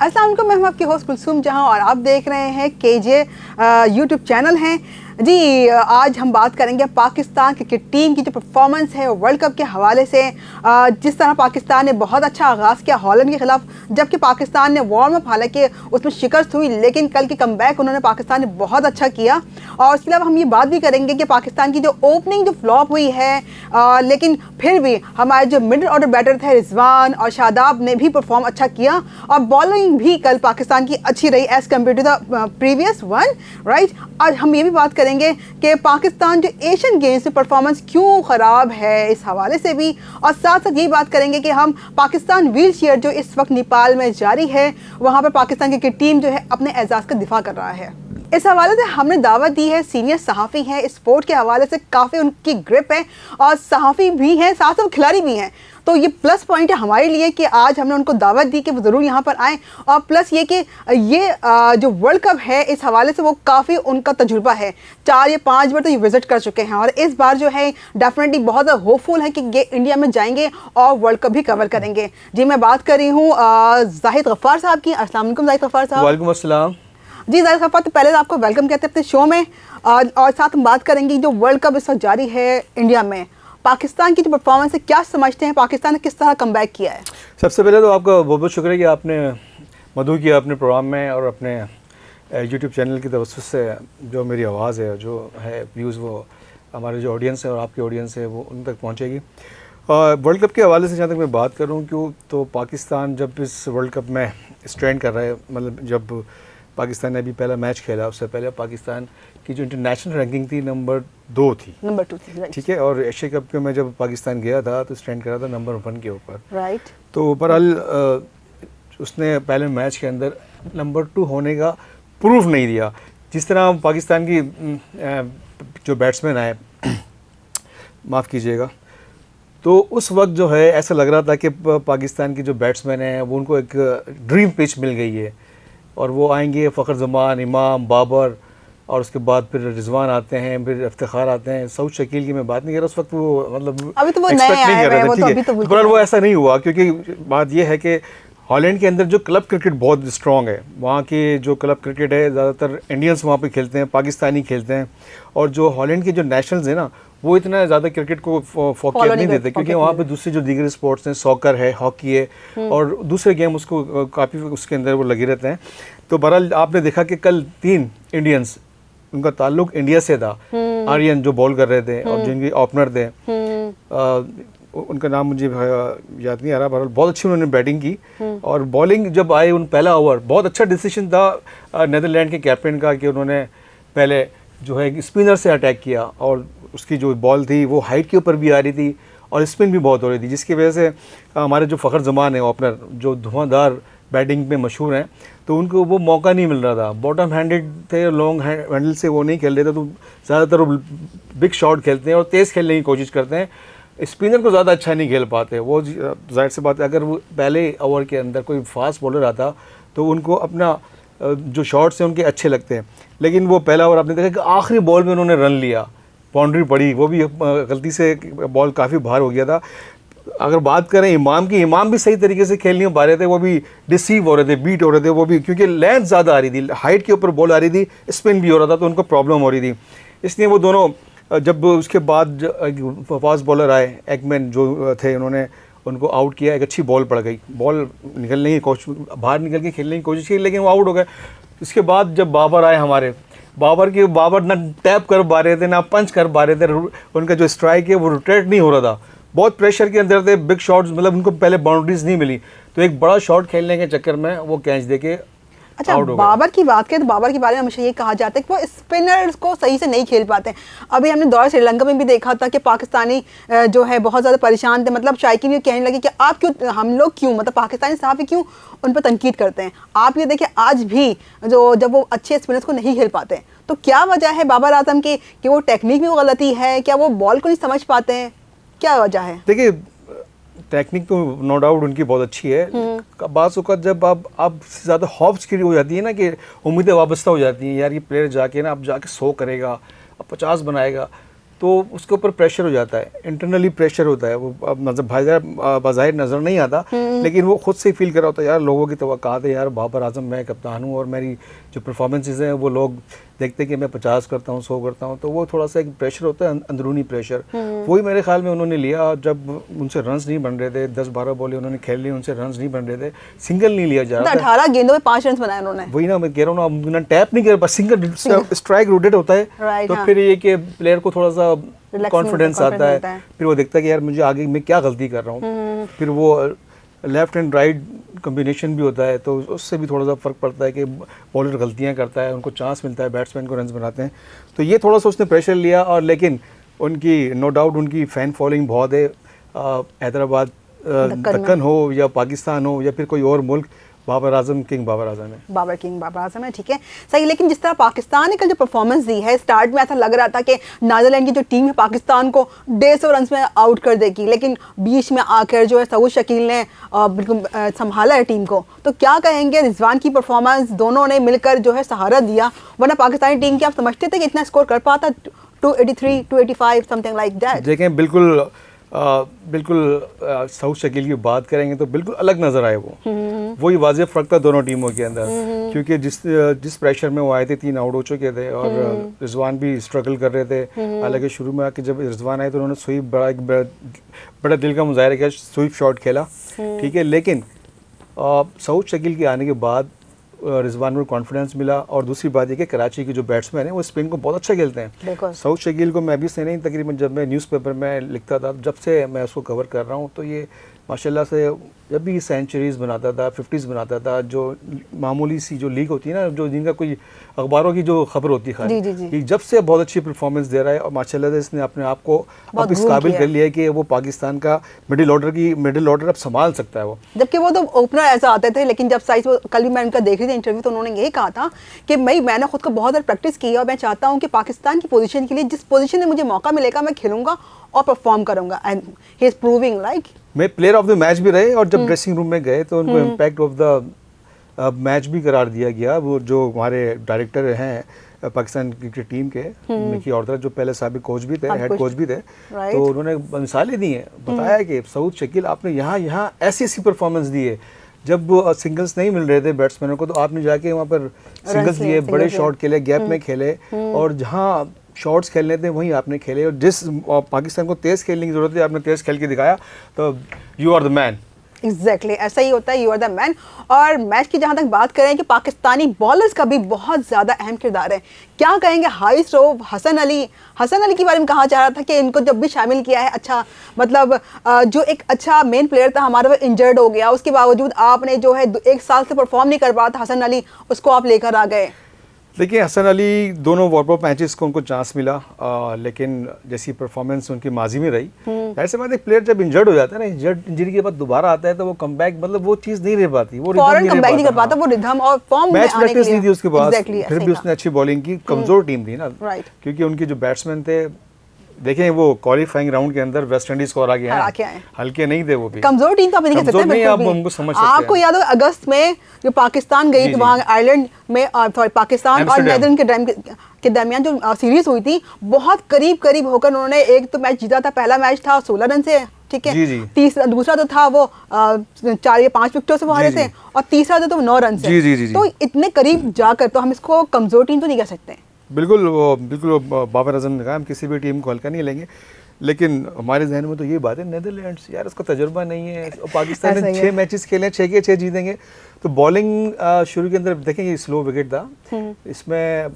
अस्सलाम वालेकुम, मैं हूं आपकी होस्ट कुलसूम जहां और आप देख रहे हैं केजे यूट्यूब चैनल हैं जी। आज हम बात करेंगे पाकिस्तान क्रिकेट टीम की जो परफॉर्मेंस है वर्ल्ड कप के हवाले से। जिस तरह पाकिस्तान ने बहुत अच्छा आगाज़ किया हॉलैंड के खिलाफ, जबकि पाकिस्तान ने वार्म अप हालांकि उसमें शिकस्त हुई, लेकिन कल की कमबैक उन्होंने पाकिस्तान ने बहुत अच्छा किया। और उसके अलावा हम ये बात भी करेंगे कि पाकिस्तान की जो ओपनिंग जो फ्लॉप हुई है, लेकिन फिर भी हमारे जो मिडिल ऑर्डर बैटर थे रिजवान और शादाब ने भी परफॉर्म अच्छा किया और बॉलिंग भी कल पाकिस्तान की अच्छी रही as compare to the previous one, right. आज हम ये भी बात करेंगे कि पाकिस्तान जो एशियन गेम्स में परफॉर्मेंस क्यों ख़राब है, इस हवाले से भी। और साथ साथ यही बात करेंगे कि हम पाकिस्तान व्हील चेयर जो इस वक्त नेपाल में जारी है, वहाँ पर पाकिस्तान क्रिकेट टीम जो है अपने एजाज़ का दिफा कर रहा है। इस हवाले से हमने दावत दी है, सीनियर सहाफ़ी हैं, स्पोर्ट के हवाले से काफ़ी उनकी ग्रिप है और सहाफ़ी भी हैं, साथ साथ खिलाड़ी भी हैं। तो ये प्लस पॉइंट है हमारे लिए कि आज हमने उनको दावत दी कि वो ज़रूर यहाँ पर आएँ। और प्लस ये कि ये जो वर्ल्ड कप है इस हवाले से वो काफ़ी उनका तजुर्बा है, 4 या 5 बार तो ये विज़िट कर चुके हैं और इस बार जो है डेफिनेटली बहुत ज़्यादा होपफुल है कि ये इंडिया में जाएंगे और वर्ल्ड कप भी कवर करेंगे। जी, मैं बात कर रही हूँ जाहिद गफ्फार साहब की। अस्सलाम वालेकुम जाहिद गफ्फार साहब। वालेकुम अस्सलाम जी जाहिद गफ्फार, तो पहले आपको वेलकम कहते हैं अपने शो में और साथ हम बात करेंगे जो वर्ल्ड कप इस वक्त जारी है इंडिया में, पाकिस्तान की जो परफॉर्मेंस है, क्या समझते हैं पाकिस्तान ने किस तरह कमबैक किया है? सबसे पहले तो आपका बहुत बहुत शुक्रिया कि आपने मदऊ किया अपने प्रोग्राम में और अपने यूट्यूब चैनल की तवज्जो से जो मेरी आवाज़ है, जो है व्यूज़, वो हमारे जो ऑडियंस है और आपकी ऑडियंस है वो उन तक पहुँचेगी। वर्ल्ड कप के हवाले से जहाँ तक मैं बात करूँ क्यों, तो पाकिस्तान जब इस वर्ल्ड कप में स्टैंड कर रहा है, मतलब जब पाकिस्तान ने अभी पहला मैच खेला उससे पहले पाकिस्तान की जो इंटरनेशनल रैंकिंग थी नंबर 2 थी, नंबर 2 थी, ठीक है। और एशिया कप के में जब पाकिस्तान गया था तो स्टैंड करा था नंबर 1 के ऊपर, राइट। तो बहरहाल उसने पहले मैच के अंदर नंबर 2 होने का प्रूफ नहीं दिया। जिस तरह पाकिस्तान की जो बैट्समैन आए माफ़ कीजिएगा, तो उस वक्त जो है ऐसा लग रहा था कि पाकिस्तान की जो बैट्समैन हैं वो उनको एक ड्रीम पिच मिल गई है और वो आएंगे, फ़खर जमान, इमाम, बाबर और उसके बाद फिर रिजवान आते हैं, फिर इफ्तिखार आते हैं। सऊद शकील की मैं बात नहीं कर रहा, उस वक्त वो मतलब अभी तो वो एक्सपेक्ट नए नहीं कर आए रहे हैं, थे, ठीक है। पर वो ऐसा नहीं हुआ क्योंकि बात ये है कि हॉलैंड के अंदर जो क्लब क्रिकेट बहुत स्ट्रॉन्ग है, वहाँ की जो क्लब क्रिकेट है ज़्यादातर इंडियंस वहाँ पे खेलते हैं, पाकिस्तानी खेलते हैं। और जो हॉलैंड के जो नेशनल्स हैं ना, वो इतना ज़्यादा क्रिकेट को फोकस नहीं देते क्योंकि वहाँ पे दूसरे जो दीगर स्पोर्ट्स हैं, सॉकर है, हॉकी है और दूसरे गेम उसको काफ़ी उसके अंदर वो लगे रहते हैं। तो बहरहाल आपने देखा कि कल 3 इंडियंस, उनका ताल्लुक इंडिया से था। आर्यन जो बॉल कर रहे थे और जिनके ओपनर थे, उनका नाम मुझे याद नहीं आ रहा, बहरहाल बहुत अच्छी उन्होंने बैटिंग की। और बॉलिंग जब आए उन पहला ओवर, बहुत अच्छा डिसीजन था नीदरलैंड के कैप्टन का कि उन्होंने पहले जो है स्पिनर से अटैक किया और उसकी जो बॉल थी वो हाइट के ऊपर भी आ रही थी और स्पिन भी बहुत हो रही थी, जिसकी वजह से हमारे जो फ़खर जमान है ओपनर, जो धुआंधार बैटिंग में मशहूर हैं, तो उनको वो मौका नहीं मिल रहा था। बॉटम हैंडेड थे, लॉन्ग हैंडल से वो नहीं खेल रहे थे, तो ज़्यादातर वो बिग शॉट खेलते हैं और तेज़ खेलने की कोशिश करते हैं। स्पिनर को ज़्यादा अच्छा नहीं खेल पाते वो। जाहिर सी बात है, अगर वो पहले ओवर के अंदर कोई फास्ट बॉलर आता तो उनको अपना जो शॉट्स हैं उनके अच्छे लगते हैं, लेकिन वो पहला ओवर आपने देखा कि आखिरी बॉल में उन्होंने रन लिया, बाउंड्री पड़ी, वो भी गलती से बॉल काफ़ी बाहर हो गया था। अगर बात करें इमाम की, इमाम भी सही तरीके से खेल नहीं पा रहे थे, वो भी डिसीव हो रहे थे, बीट हो रहे थे, वो भी क्योंकि लेंथ ज़्यादा आ रही थी, हाइट के ऊपर बॉल आ रही थी, स्पिन भी हो रहा था, तो उनको प्रॉब्लम हो रही थी। इसलिए वो दोनों जब उसके बाद फास्ट बॉलर आए एगमैन जो थे, उन्होंने उनको आउट किया, एक अच्छी बॉल पड़ गई, बॉल निकलने की कोशिश, बाहर निकल के खेलने की कोशिश की, लेकिन वो आउट हो गए। इसके बाद जब बाबर आए हमारे, बाबर ना टैप कर पा रहे थे ना पंच कर पा रहे थे, उनका जो स्ट्राइक है वो रोटेट नहीं हो रहा था, बहुत प्रेशर के अंदर थे, बिग शॉट्स, मतलब उनको पहले बाउंड्रीज नहीं मिली, तो एक बड़ा शॉट खेलने के चक्कर में वो कैच देके अच्छा, बाबर की बात करें तो बाबर के बारे में हमेशा ये कहा जाता है कि वो स्पिनर्स को सही से नहीं खेल पाते हैं। अभी हमने दौरे श्रीलंका में भी देखा था कि पाकिस्तानी जो है बहुत ज़्यादा परेशान थे, मतलब शायकीन भी कहने लगे कि आप क्यों, हम लोग क्यों, मतलब पाकिस्तानी सहाफ़ी क्यों उन पर तनकीद करते हैं। आप ये देखिए आज भी जो जब वो अच्छे स्पिनर्स को नहीं खेल पाते हैं, तो क्या वजह है बाबर आजम की कि वो टेक्निक में वो गलती है, क्या वो बॉल को नहीं समझ पाते हैं, क्या वजह है? देखिए, टेक्निक तो नो डाउट उनकी बहुत अच्छी है, बाज़ औक़ात जब आप ज़्यादा हॉप्स की हो जाती है ना, कि उम्मीदें वाबस्ता हो जाती हैं, यार ये प्लेयर जाके ना अब जाके 100 करेगा, अब 50 बनाएगा, तो उसके ऊपर प्रेशर हो जाता है, इंटरनली प्रेशर होता है। वो अब मतलब बाज़ाहिर नज़र नहीं आता, लेकिन वो खुद से फील कर रहा होता है यार लोगों की तवक्कात है, यार बाबर आजम मैं कप्तान हूँ और मेरी जो परफॉर्मेंसेज हैं वो लोग देखते हैं कि मैं 50 करता हूँ, 100 करता हूँ, तो वो थोड़ा सा एक प्रेशर होता है, अंदरूनी प्रेशर। वही मेरे ख्याल में उन्होंने लिया। जब उनसे रन्स नहीं बन रहे थे, 10-12 बॉलें उन्होंने खेल ली, उनसे रन्स नहीं बन रहे थे, सिंगल नहीं लिया जा रहा था। 18 गेंदों में 5 रन बनाए उन्होंने। वही ना मैं कह रहा हूँ ना, टैप नहीं कर पा, सिंगल स्ट्राइक रोटेट होता है, Right, तो हाँ। फिर ये कि प्लेयर को थोड़ा सा कॉन्फिडेंस आता मिलता है, है। फिर वो देखता है कि यार मुझे आगे मैं क्या गलती कर रहा हूँ। फिर वो लेफ्ट एंड राइट कॉम्बिनेशन भी होता है, तो उससे भी थोड़ा सा फ़र्क पड़ता है कि बॉलर गलतियाँ करता है, उनको चांस मिलता है, बैट्समैन को रन्स बनाते हैं। तो ये थोड़ा सा उसने प्रेशर लिया। और लेकिन उनकी नो डाउट उनकी फ़ैन फॉलोइंग बहुत है। हैदराबाद दक्कन हो या पाकिस्तान हो या फिर कोई और मुल्क, बाबर आजम किंग बाबर आजम है। बाबर किंग बाबर आजम है, ठीक है, सही। लेकिन जिस तरह पाकिस्तान ने कल जो परफॉर्मेंस दी है, स्टार्ट में ऐसा लग रहा था कि नीदरलैंड की जो टीम है पाकिस्तान को 150 रन में आउट कर देगी, लेकिन बीच में आकर जो है सऊद शकील ने बिल्कुल संभाला है टीम को। तो क्या कहेंगे, रिजवान की परफॉर्मेंस, दोनों ने मिलकर जो है सहारा दिया, वरना पाकिस्तानी टीम की आप समझते थे कि इतना स्कोर कर पाता? 283, 285 समथिंग लाइक दैट। देखें बिल्कुल सऊद शकील की बात करेंगे तो बिल्कुल अलग नज़र आए वो। वही वाज़ेह फ़र्क था दोनों टीमों के अंदर, क्योंकि जिस प्रेशर में वो आए थे, 3 आउट हो चुके थे और रिजवान भी स्ट्रगल कर रहे थे। हालांकि शुरू में आके जब रिजवान आए तो उन्होंने स्वीप बड़ा दिल का मुजाहरा किया, स्वीप शॉट खेला, ठीक है। लेकिन सऊद शकील के आने के बाद रिजवान को कॉन्फिडेंस मिला। और दूसरी बात ये कि कराची के जो बैट्समैन हैं वो स्पिन को बहुत अच्छा खेलते हैं। सऊद शकील को मैं अभी से नहीं, तकरीबन जब मैं न्यूज़पेपर में लिखता था, जब से मैं उसको कवर कर रहा हूँ, तो ये माशाल्लाह से जब भी सेंचुरीज़ बनाता था, 50s बनाता था, जो मामूली सी जो लीग होती है ना, जो जिनका कोई अखबारों की जो खबर होती है खाली, कि जब से बहुत अच्छी परफॉर्मेंस दे रहा है और माशाल्लाह से इसने अपने आप को अब इस काबिल कर लिया है कि वो पाकिस्तान का मिडिल ऑर्डर अब संभाल सकता है वो। जबकि वो तो ओपनर ऐसा आते थे, लेकिन जब साइज वो कल भी मैं उनका देख रही थी इंटरव्यू, तो उन्होंने यही कहा था कि मैंने खुद को बहुत ज़्यादा प्रैक्टिस की है और मैं चाहता हूँ कि पाकिस्तान की पोजीशन के लिए जिस पोजीशन में मुझे मौका मिलेगा मैं खेलूंगा और परफॉर्म करूंगा। And he is proving like मैं प्लेयर ऑफ द मैच भी रहे। और जब ड्रेसिंग रूम में गए तो उनको इम्पैक्ट ऑफ द मैच भी करार दिया गया। वो जो हमारे डायरेक्टर हैं पाकिस्तान क्रिकेट टीम के, मिकी ऑर्डर, जो पहले साबिक कोच भी थे, हेड कोच भी थे, तो उन्होंने मिसालें दी हैं, बताया कि सऊद शकील आपने यहाँ ऐसी परफॉर्मेंस दी है। जब सिंगल्स नहीं मिल रहे थे बैट्समैनों को, तो आपने जाके वहाँ पर सिंगल्स लिए, बड़े शॉट खेले, गैप में खेले, और जहाँ शॉट्स खेलने थे वहीं आपने खेले। और जिस पाकिस्तान को तेज़ खेलने की ज़रूरत है आपने तेज़ खेल के दिखाया, तो you are the man. Exactly ऐसा ही होता है, यू आर द मैन। और मैच की जहाँ तक बात करें कि पाकिस्तानी बॉलर्स का भी बहुत ज़्यादा अहम किरदार है, क्या कहेंगे? हारिस रऊफ, हसन अली के बारे में कहा जा रहा था कि इनको जब भी शामिल किया है, अच्छा मतलब जो एक अच्छा मेन प्लेयर था हमारा वो इंजर्ड हो गया, उसके बावजूद आपने जो है 1 साल से परफॉर्म नहीं कर पा रहा था हसन अली, उसको आप लेकर आ गए। देखिए हसन अली दोनों वर्ल्ड कप मैचेस को उनको चांस मिला, लेकिन जैसी परफॉर्मेंस उनकी माजी में रही, ऐसे बात एक प्लेयर जब इंजर्ड हो जाता है ना, इंजरी के बाद दोबारा आता है तो वो कमबैक मतलब वो चीज़ नहीं रह पाती, वो फौरन कमबैक नहीं कर पाता, वो रिदम और फॉर्म में मैच प्रैक्टिस नहीं थी उसके बाद। फिर भी ऐसा उसने अच्छी बॉलिंग की, कमजोर टीम थी ना, क्योंकि उनके जो बैट्समैन थे, देखें वो क्वालिफाइंग राउंड के अंदर वेस्ट इंडीज को हरा के आए, हल्के नहीं थे वो भी। कमजोर टीम तो आप नहीं कह सकते, नहीं, आप उनको समझ सकते हैं। आपको याद हो अगस्त में जो पाकिस्तान गई थी वहाँ आयरलैंड में, सॉरी पाकिस्तान और नीदरलैंड के दरमियान जो सीरीज हुई थी, बहुत करीब होकर उन्होंने एक तो मैच जीता था, पहला मैच था 16 रन से, ठीक है, दूसरा तो था वो 4 या 5 विकेटों से वो हारे थे, और तीसरा तो 9 रन से। तो इतने करीब जाकर तो हम इसको कमजोर टीम तो नहीं कह सकते। बिल्कुल बाबर आजम ने कहा हम किसी भी टीम को हल्का नहीं लेंगे, लेकिन हमारे जहन में तो ये बात है नीदरलैंड्स यार उसका तजर्बा नहीं है, पाकिस्तान ने 6 मैचेस खेले, 6 के 6 जीतेंगे। तो बॉलिंग शुरू के अंदर देखें ये स्लो विकेट था, इसमें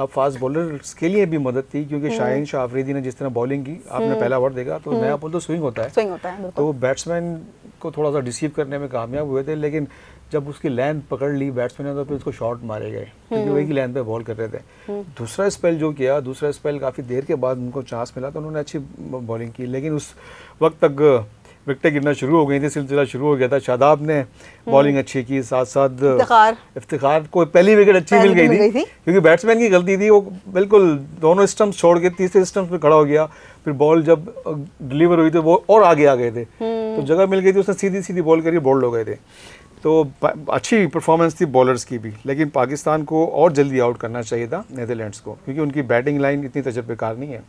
फास्ट बॉलर्स के लिए भी मदद थी, क्योंकि शाहीन शाह अफरीदी ने जिस तरह बॉलिंग की, आपने पहला ओवर देखा, तो नया बॉल तो स्विंग होता है, तो बैट्समैन को थोड़ा सा डिसीव करने में कामयाब हुए थे। लेकिन जब उसकी लाइन पकड़ ली बैट्समैन ने, तो फिर उसको शॉट मारे गए, क्योंकि वही की लाइन पे बॉल कर रहे थे। दूसरा स्पेल काफ़ी देर के बाद उनको चांस मिला, तो उन्होंने अच्छी बॉलिंग की, लेकिन उस वक्त तक विकेटें गिरना शुरू हो गई थी, सिलसिला शुरू हो गया था। शादाब ने बॉलिंग अच्छी की, साथ साथ इफ्तिखार को पहली विकेट अच्छी मिल गई थी, क्योंकि बैट्समैन की गलती थी, वो बिल्कुल दोनों स्टंप्स छोड़ के तीसरे स्टंप पे खड़ा हो गया। फिर बॉल जब डिलीवर हुई तो वो और आगे आ गए थे, तो जगह मिल गई थी, उसने सीधी बॉल करी, बोल्ड हो गए थे। तो अच्छी परफॉर्मेंस थी बॉलर्स की भी, लेकिन पाकिस्तान को और जल्दी आउट करना चाहिए था नीदरलैंड्स को, क्योंकि उनकी बैटिंग लाइन इतनी तजर्बेकार नहीं है।